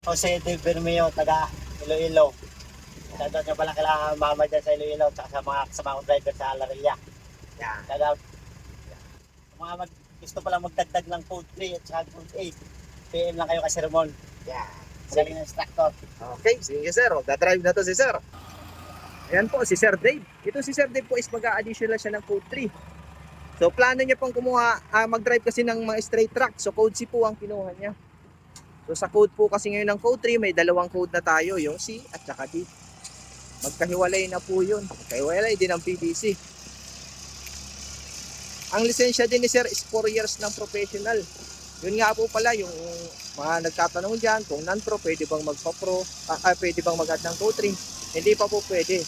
Jose de Bermeo, taga Iloilo. Shoutout nga pala kailangan mama dyan sa Iloilo at sa mga kasama kong driver sa Alaria. Yan. Shoutout. Kung mga gusto pala magdagdag ng code 3 at saka code 8, PM lang kayo kay Sir Mon. Yan. Magaling na instructor. Okay, sige sir. Magdadrive na to si sir. Ayan po, si Sir Dave. Ito si Sir Dave po is mag-a-additional siya ng code 3. So plano niya pong kumuha, mag-drive kasi ng mga straight track. So code C po ang kinuha niya. So sa code po kasi ngayon ng code 3, may dalawang code na tayo, yung C at saka D. Magkahiwalay na po yun. Magkahiwalay din ang PDC. Ang lisensya din ni Sir is 4 years ng professional. Yun nga po pala yung mga nagtatanong dyan, kung non-pro, pwede bang magpa-pro, pwede bang mag-add ng code 3? Hindi pa po pwede.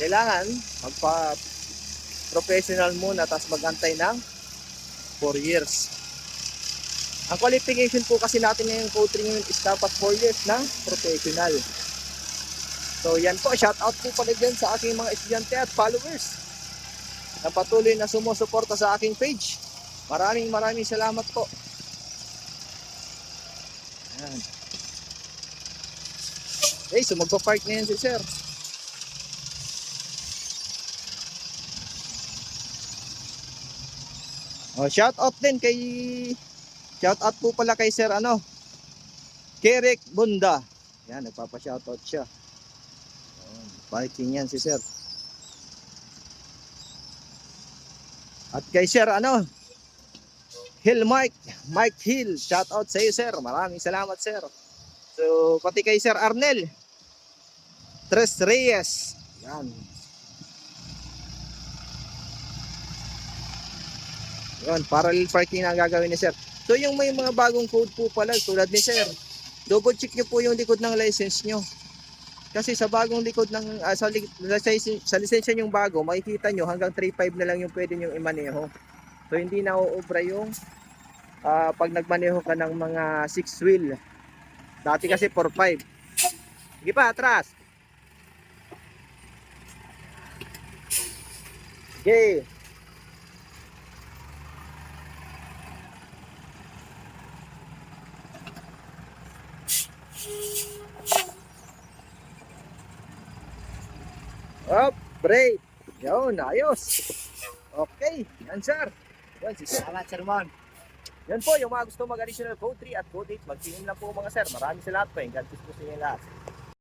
Kailangan magpa-professional muna, tapos mag-antay ng 4 years. Ang qualification po kasi natin ngayong code 3 ngayon is dapat 4 years ng professional. So yan po, shout out po pala dyan sa aking mga estudyante at followers na patuloy na sumusuporta sa aking page. Maraming salamat po. Yan. Okay, so magpa-park na yan si sir. Shout out din kay po pala kay Sir Kerek Bunda. Yan, nagpapa-shout out siya. Parking yan si Sir. At kay Sir Hill Mike Hill, shout out sa iyo Sir. Maraming salamat Sir. So pati kay Sir Arnel Tres Reyes. Yan. Yan, parallel parking na ang gagawin ni Sir. So yung may mga bagong code po pala tulad ni Sir, double check nyo po yung likod ng license nyo. Kasi sa bagong likod ng sa lisensya yung bago, makikita nyo hanggang 3.5 na lang yung pwede nyo imaneho. So hindi na uubra yung pag nagmaneho ka ng mga 6 wheel. Dati kasi 4.5. Sige pa, atras. Okay. Up, brake. Yun, ayos. Okay, yan sir. Yan si sir. Salamat, Sir Mon. Yan po, yung mga gusto mag-additional code 3 at code 8, mag-PM lang po mga sir. Maraming salamat po. God bless po sa inyo lahat.